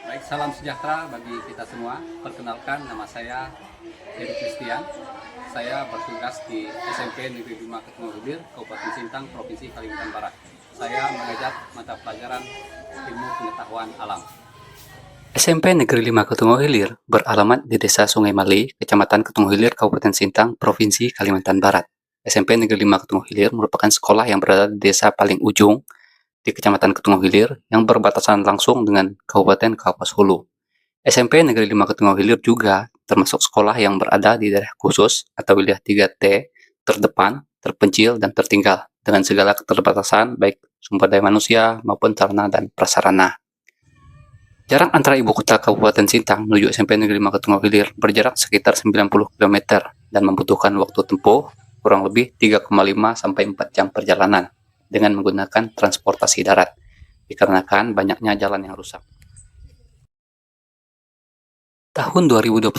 Baik, salam sejahtera bagi kita semua. Perkenalkan, nama saya Heri Christian. Saya bertugas di SMP Negeri 5 Ketengah Kabupaten Sintang, Provinsi Kalimantan Barat. Saya mengajar mata pelajaran ilmu pengetahuan alam. SMP Negeri 5 Ketungo Hilir beralamat di Desa Sungai Mali, Kecamatan Ketungo Hilir, Kabupaten Sintang, Provinsi Kalimantan Barat. SMP Negeri 5 Ketungo Hilir merupakan sekolah yang berada di desa paling ujung di Kecamatan Ketungo Hilir yang berbatasan langsung dengan Kabupaten Kapuas Hulu. SMP Negeri 5 Ketungo Hilir juga termasuk sekolah yang berada di daerah khusus atau wilayah 3T, terdepan, terpencil, dan tertinggal dengan segala keterbatasan baik sumber daya manusia maupun sarana dan prasarana. Jarak antara ibu kota Kabupaten Sintang menuju SMP Negeri 5 Ketungo Hilir berjarak sekitar 90 km dan membutuhkan waktu tempuh kurang lebih 3,5 sampai 4 jam perjalanan dengan menggunakan transportasi darat dikarenakan banyaknya jalan yang rusak. Tahun 2022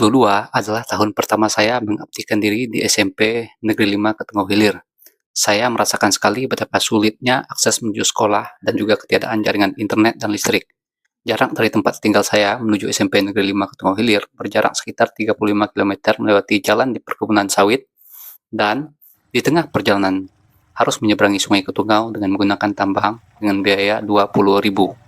adalah tahun pertama saya mengabdikan diri di SMP Negeri 5 Ketungo Hilir. Saya merasakan sekali betapa sulitnya akses menuju sekolah dan juga ketiadaan jaringan internet dan listrik. Jarak dari tempat tinggal saya menuju SMP Negeri 5 Ketungo Hilir berjarak sekitar 35 km melewati jalan di perkebunan sawit dan di tengah perjalanan harus menyeberangi Sungai Ketungau dengan menggunakan tambang dengan biaya 20.000.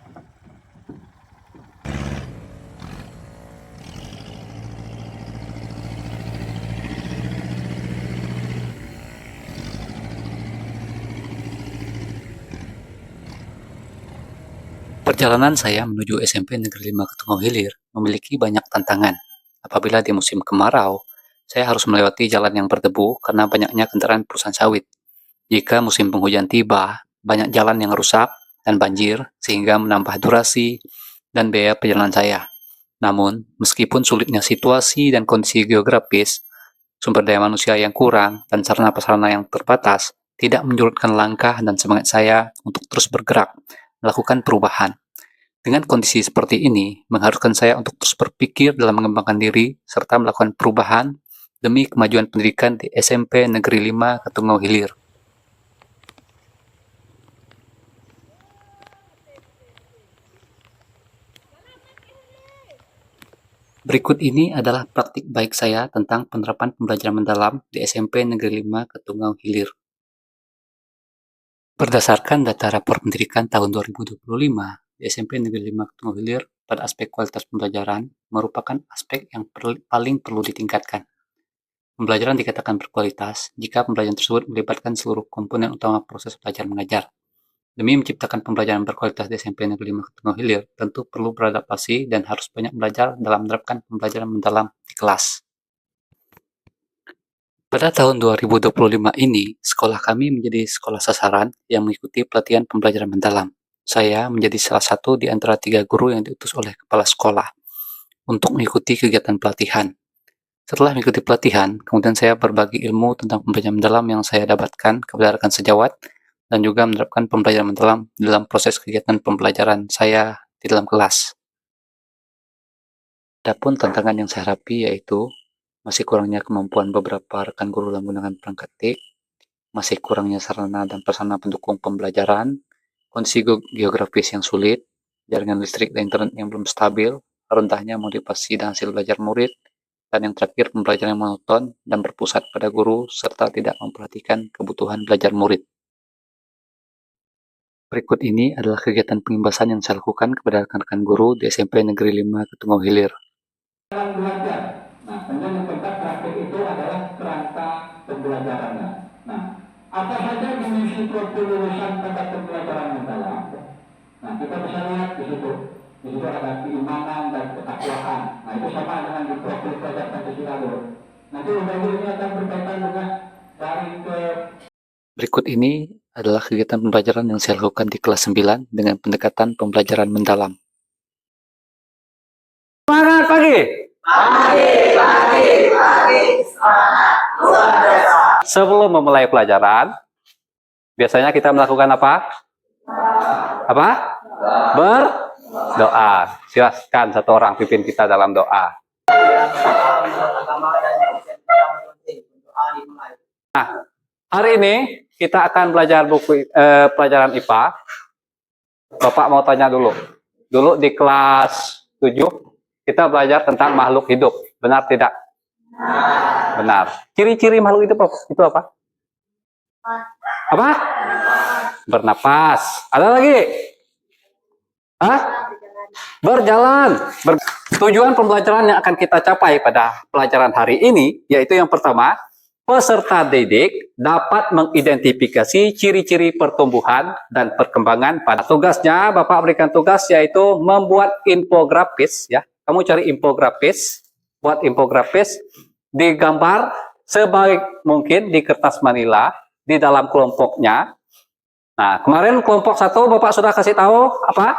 Perjalanan saya menuju SMP Negeri 5 Ketungo Hilir memiliki banyak tantangan. Apabila di musim kemarau, saya harus melewati jalan yang berdebu karena banyaknya kendaraan perusahaan sawit. Jika musim penghujan tiba, banyak jalan yang rusak dan banjir sehingga menambah durasi dan biaya perjalanan saya. Namun, meskipun sulitnya situasi dan kondisi geografis, sumber daya manusia yang kurang, dan sarana prasarana yang terbatas, tidak menyurutkan langkah dan semangat saya untuk terus bergerak, melakukan perubahan. Dengan kondisi seperti ini, mengharuskan saya untuk terus berpikir dalam mengembangkan diri, serta melakukan perubahan demi kemajuan pendidikan di SMP Negeri 5 Ketungo Hilir. Berikut ini adalah praktik baik saya tentang penerapan pembelajaran mendalam di SMP Negeri 5 Ketungau Hilir. Berdasarkan data rapor pendidikan tahun 2025, di SMP Negeri 5 Ketungau Hilir, pada aspek kualitas pembelajaran merupakan aspek yang paling perlu ditingkatkan. Pembelajaran dikatakan berkualitas jika pembelajaran tersebut melibatkan seluruh komponen utama proses belajar mengajar. Demi menciptakan pembelajaran berkualitas di SMP Negeri 5 Ketungau Hilir, tentu perlu beradaptasi dan harus banyak belajar dalam menerapkan pembelajaran mendalam di kelas. Pada tahun 2025 ini, sekolah kami menjadi sekolah sasaran yang mengikuti pelatihan pembelajaran mendalam. Saya menjadi salah satu di antara 3 guru yang diutus oleh kepala sekolah untuk mengikuti kegiatan pelatihan. Setelah mengikuti pelatihan, kemudian saya berbagi ilmu tentang pembelajaran mendalam yang saya dapatkan kepada rekan sejawat dan juga menerapkan pembelajaran mendalam dalam proses kegiatan pembelajaran saya di dalam kelas. Adapun tantangan yang saya hadapi yaitu masih kurangnya kemampuan beberapa rekan guru dalam menggunakan perangkat TIK, masih kurangnya sarana dan prasarana pendukung pembelajaran, kondisi geografis yang sulit, jaringan listrik dan internet yang belum stabil, rendahnya motivasi dan hasil belajar murid, dan yang terakhir pembelajaran yang monoton dan berpusat pada guru serta tidak memperhatikan kebutuhan belajar murid. Berikut ini adalah kegiatan pengimbasan yang saya lakukan kepada rekan-rekan guru di SMP Negeri 5 Ketungo Hilir. Belajar. Nah, kemudian yang keempat praktik itu adalah kerangka pembelajarannya. Nah, apa saja dimensi profil lulusan pada pembelajaran mendalam? Nah, kita bisa lihat di situ. Di situ ada keimanan dan ketakwaan. Nah, itu sama dengan di profil pelajar Pancasila dulu. Nanti Bapak-Ibu ini akan berkaitan dengan dari ke. Berikut ini adalah kegiatan pembelajaran yang saya lakukan di kelas 9 dengan pendekatan pembelajaran mendalam. Semangat pagi! Pagi, pagi, pagi, semangat luar biasa. Sebelum memulai pelajaran, biasanya kita melakukan apa? Apa? Berdoa. Silakan satu orang pimpin kita dalam doa. Nah, hari ini kita akan belajar buku pelajaran IPA. Bapak mau tanya dulu. Dulu di kelas 7 7 kita belajar tentang makhluk hidup. Benar tidak? Benar. Ciri-ciri makhluk hidup itu apa? Apa? Bernapas. Ada lagi? Hah? Berjalan. Tujuan pembelajaran yang akan kita capai pada pelajaran hari ini, yaitu yang pertama, peserta didik dapat mengidentifikasi ciri-ciri pertumbuhan dan perkembangan pada tugasnya. Bapak berikan tugas yaitu membuat infografis, ya. Kamu cari infografis, buat infografis, digambar sebaik mungkin di kertas manila di dalam kelompoknya. Nah, kemarin kelompok 1 Bapak sudah kasih tahu apa?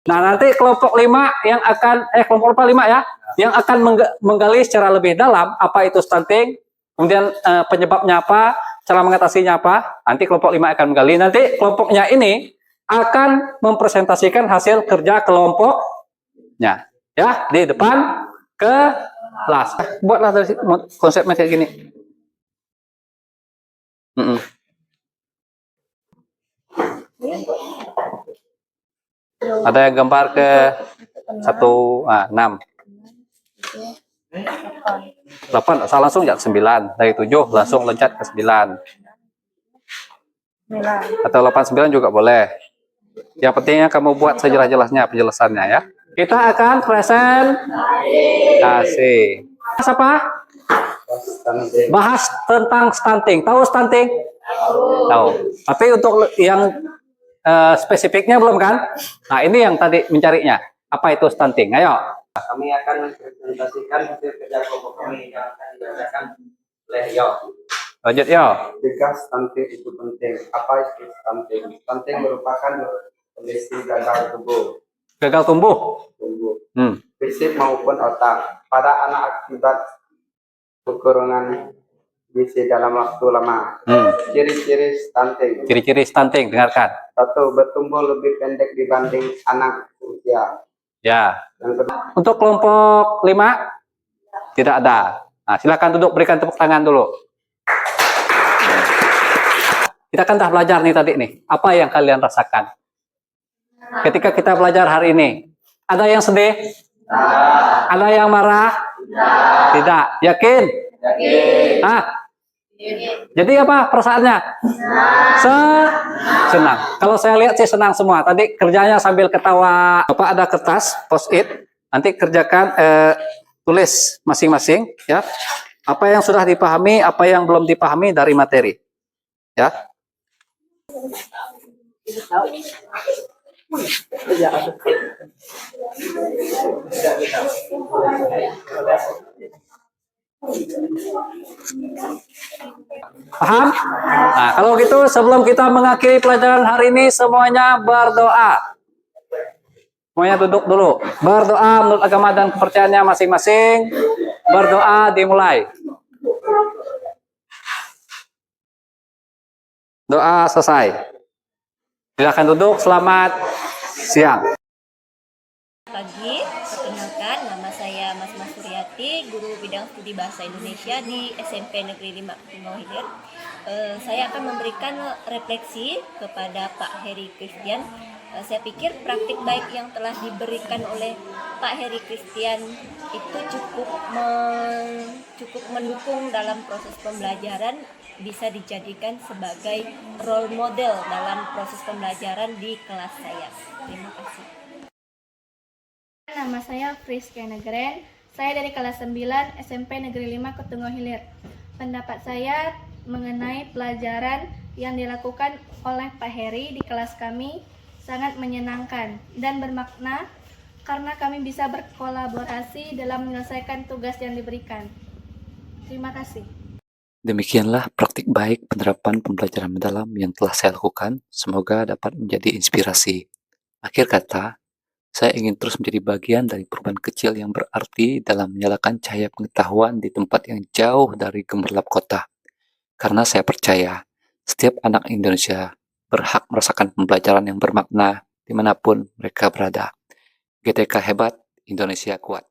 Nah, nanti kelompok 5 yang akan kelompok 5 ya, yang akan menggali secara lebih dalam apa itu stunting, kemudian penyebabnya apa, cara mengatasinya apa. Nanti kelompok 5 akan menggali. Nanti kelompoknya ini akan mempresentasikan hasil kerja kelompoknya ya di depan kelas. Buatlah dari konsepnya kayak gini. Ada yang gambar ke 6. 8, asal langsung ya 9. Dari 7 langsung loncat ke 9. Atau 8 9 juga boleh. Yang pentingnya kamu buat sejelas-jelasnya penjelasannya ya. Kita akan presentasi. Bahas apa? Bahas tentang stunting. Tahu stunting? Tahu. Tapi untuk yang spesifiknya belum kan? Nah, ini yang tadi mencarinya. Apa itu stunting? Ayo. Kami akan mempresentasikan hasil kerja kelompok kami yang akan dibacakan oleh Yo. Lanjut Yo. Jika stunting itu penting, apa itu stunting? Stunting merupakan kondisi gagal tumbuh. Gagal tumbuh. Fisik maupun otak pada anak akibat kekurangan gizi dalam waktu lama. Ciri-ciri stunting. Ciri-ciri stunting, dengarkan. 1. Bertumbuh lebih pendek dibanding anak usia. Ya. Untuk kelompok 5 tidak ada. Nah, silakan duduk, berikan tepuk tangan dulu. Kita kan dah belajar nih tadi nih. Apa yang kalian rasakan ketika kita belajar hari ini? Ada yang sedih? Ada yang marah? Tidak. Yakin? Yakin. Jadi apa perasaannya? Senang. Kalau saya lihat sih senang semua. Tadi kerjanya sambil ketawa. Bapak ada kertas post-it. Nanti kerjakan, tulis masing-masing ya. Apa yang sudah dipahami, apa yang belum dipahami dari materi. Ya. Paham? Nah, kalau gitu sebelum kita mengakhiri pelajaran hari ini semuanya berdoa. Semuanya duduk dulu. Berdoa menurut agama dan kepercayaannya masing-masing. Berdoa dimulai. Doa selesai. Silakan duduk. Selamat siang. Pagi, perkenalkan nama saya Mas Suryati, guru bidang studi bahasa Indonesia di SMP Negeri 5 Ketumau Hilir. Saya akan memberikan refleksi kepada Pak Heri Christian. Saya pikir praktik baik yang telah diberikan oleh Pak Heri Christian itu cukup mendukung dalam proses pembelajaran, bisa dijadikan sebagai role model dalam proses pembelajaran di kelas saya. Terima kasih. Nama saya Friska Negeren, saya dari kelas 9 SMP Negeri 5 Ketungo Hilir. Pendapat saya mengenai pelajaran yang dilakukan oleh Pak Heri di kelas kami sangat menyenangkan dan bermakna karena kami bisa berkolaborasi dalam menyelesaikan tugas yang diberikan. Terima kasih. Demikianlah praktik baik penerapan pembelajaran mendalam yang telah saya lakukan. Semoga dapat menjadi inspirasi. Akhir kata, saya ingin terus menjadi bagian dari perubahan kecil yang berarti dalam menyalakan cahaya pengetahuan di tempat yang jauh dari gemerlap kota. Karena saya percaya, setiap anak Indonesia berhak merasakan pembelajaran yang bermakna dimanapun mereka berada. GTK hebat, Indonesia kuat.